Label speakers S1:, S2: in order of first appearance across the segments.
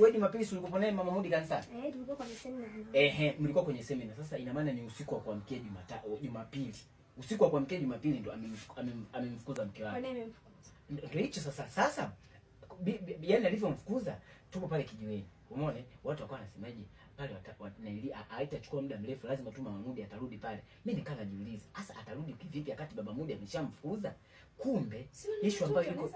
S1: Wewe Jumapili ulikuwa naye Mama Mudi kanisani?
S2: Tulikuwa kwenye semina.
S1: Mlikuwa kwenye semina. Sasa ina maana ni usiku wa kuamkia Jumapili. Usiku wa kuamkia Jumapili ndo amemfukuza mke wake.
S2: Kwa nini amemfukuza?
S1: Ndio hicho sasa. Sasa yaani alivyomfukuza tupo pale kijiweni. Umeona? Watu wakawa wanasemaje? Pale haitachukua muda mrefu, lazima tu Mama Mudi atarudi pale. Mimi nikaa najiuliza, sasa atarudi kivipi wakati Baba Mudi ameshamfukuza? Kumbe issue ambayo iko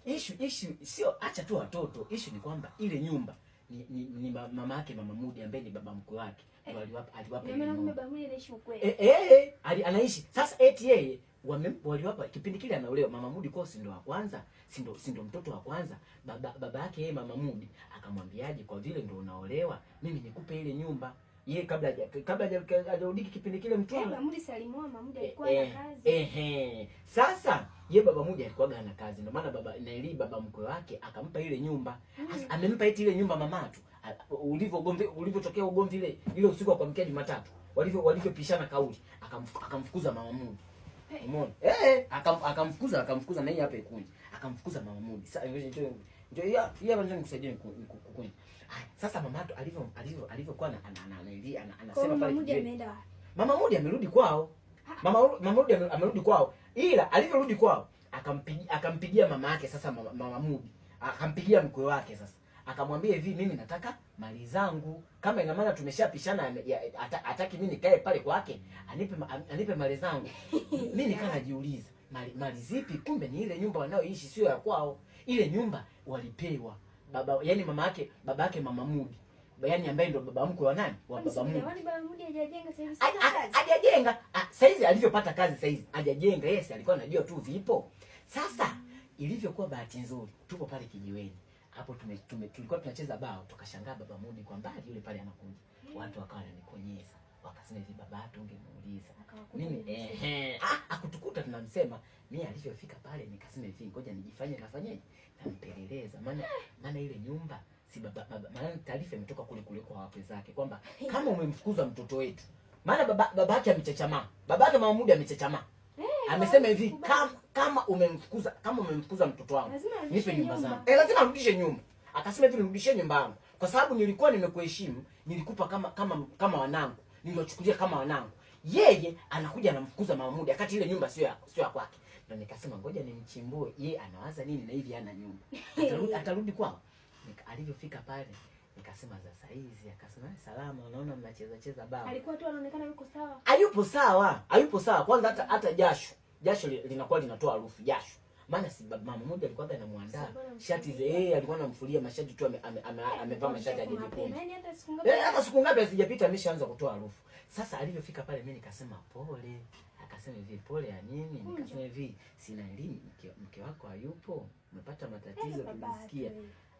S1: issue sio acha tu watoto. Issue ni kwamba ile nyumba ni mama yake Mama Mudi ambaye ni baba mkwe wake. Ndio aliwapa ile nyumba.
S2: Baba Mudi anaishi ukweli.
S1: Anaishi. Sasa eti yeye waliwapa kipindi kile anaolewa Mama Mudi kwa si ndo wa kwanza, si ndo mtoto wa kwanza. Baba yake yeye Mama Mudi akamwambiaje, kwa vile ndo unaolewa mimi nikupe ile nyumba. Yeye kabla hajarudi kipindi kile mtu
S2: Mama Mudi salimoa, Mama Mudi alikuwa na kazi.
S1: Sasa yeye Baba Mudi alikuwa na kazi, ndio maana baba mkwe wake akampa ile nyumba. Sasa amempa eti ile nyumba mama tu. Ulivyotokea ugomvi ile usiku wa kuamkia Jumatatu, walivyopishana kauli, akamfukuza Mama Mudi. Umeona? Akamfukuza na yeye hapa ikunje. Akamfukuza Mama Mudi. Sasa ndio yeye bado nikusaidia kukunja. Sasa mama tu alivyokuwa anasema pale
S2: Mudi ameenda wapi?
S1: Mama Mudi amerudi kwao. Mama Mudi amerudi kwao. Ila alivyorudi kwao akampigia mama yake sasa Mama Mudi. Akampigia mkwe wake sasa. Akamwambia hivi, mimi nataka mali zangu. Kama ina maana tumeshapishana, hataki mimi nikae pale kwake, anipe mali zangu. Mimi nikaa najiuliza, mali zipi? Kumbe ni ile nyumba wanaoishi sio ya kwao. Ile nyumba walipewa baba, yani baba yake Mama Mudi. Yaani ambaye ndo baba mkwe wa nani? Wa Baba Mudi.
S2: Yaani Baba Mudi hajajenga sasa hivi.
S1: Hajajenga. Sasa hizi alivyopata kazi sasa hizi hajajenga. Yes, alikuwa anajua tu vipo. Sasa ilivyokuwa bahati nzuri, tupo pale kijiweni. Hapo tulikuwa tunacheza bao, tukashangaa Baba Mudi kwa mbali yule pale anakuja. Watu wakawa wananikonyeza. Wakasema hivi, baba tu ungemuuliza. Mimi akutukuta tunamsema. Mimi alivyofika pale nikasema hivi, ngoja nijifanye nafanyaje? Nampeleleza. Maana ile nyumba si maana taarifa imetoka kule kwa wake zake kwamba kama umemfukuza mtoto wetu. Maana baba yake amechachamaa. Baba yake Mama Mudi amechachamaa. Amesema hivi, kama umemfukuza mtoto wangu, nipe nyumba zangu. Lazima arudishe nyumba. Akasema hivi, nirudishie nyumba yangu kwa sababu nilikuwa nimekuheshimu, nilikupa kama wanangu. Niliwachukulia kama wanangu. Yeye anakuja anamfukuza Mama Mudi akati ile nyumba sio ya kwake. Na nikasema ngoja nimchimbue, yeye anawaza nini na hivi hana nyumba. Atarudi kwao. Alivyofika pale nikasema sasa hizi, akasema salama, unaona mnacheza bao.
S2: Alikuwa tu anaonekana yuko sawa.
S1: Hayupo sawa. Kwanza hata jasho linakuwa linatoa harufu jasho. Maana si Mama Mudi alikuwa anamuandaa shati alikuwa anamfulia mashati tu, amevaa mashati hajajikunja. Hata siku ngapi hazijapita ameshaanza kutoa harufu. Sasa alivyofika pale mimi nikasema pole. Akasema hivi, pole ya nini? Nikasema hivi, sina elimu, mke wako hayupo, umepata matatizo tulisikia.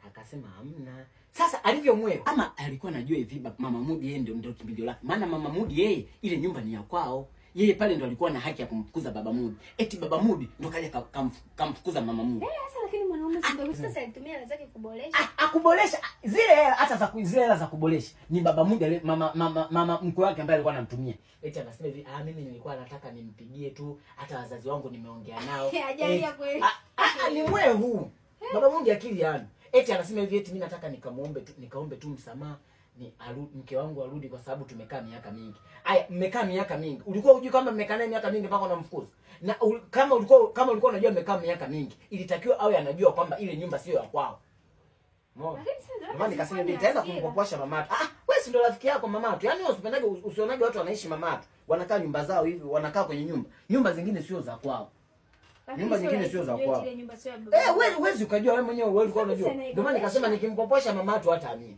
S1: Akasema hamna. Sasa alivyomweka kama alikuwa anajua hivi Mama Mudi yeye ndio kimbilio lake. Maana Mama Mudi yeye ile nyumba ni ya kwao. Yeye pale ndo alikuwa na haki ya kumfukuza Baba Mudi. Eti Baba Mudi ndo kaja kamfukuza Mama Mudi.
S2: Sasa lakini mwanaume ndio sasa alitumia hela zake kuboresha.
S1: Kuboresha zile hela, hata zile hela za kuboresha ni Baba Mudi mama mkwe wake ambaye alikuwa anamtumia. Eti anasema hivi, mimi nilikuwa nataka nimpigie tu, hata wazazi wangu nimeongea nao.
S2: Hajalia kweli.
S1: Ni mwehu. Baba Mudi akili yani. Eti anasema hivi, eti mimi nataka nikaombe tu msamaha, mke wangu arudi kwa sababu tumekaa miaka mingi. Mmekaa miaka mingi. Ulikuwa hujui kama mmekaa naye miaka mingi mpaka unamfukuza? Na kama ulikuwa unajua mmekaa miaka mingi, ilitakiwa awe anajua kwamba ile nyumba sio ya kwao. Umeona? Mama nikasema hivi, nitaenda kumkopesha mama tu. Wewe si ndo rafiki yako mama tu. Yaani usionage watu wanaishi mama tu. Wanakaa nyumba zao hivi, wanakaa kwenye nyumba. Nyumba zingine sio za kwao. Nyumba nyingine sio za kwao. Wewe ukajua wewe mwenyewe ulikuwa unajua. Ndio maana nikasema nikimkopesha mama tu hata amini.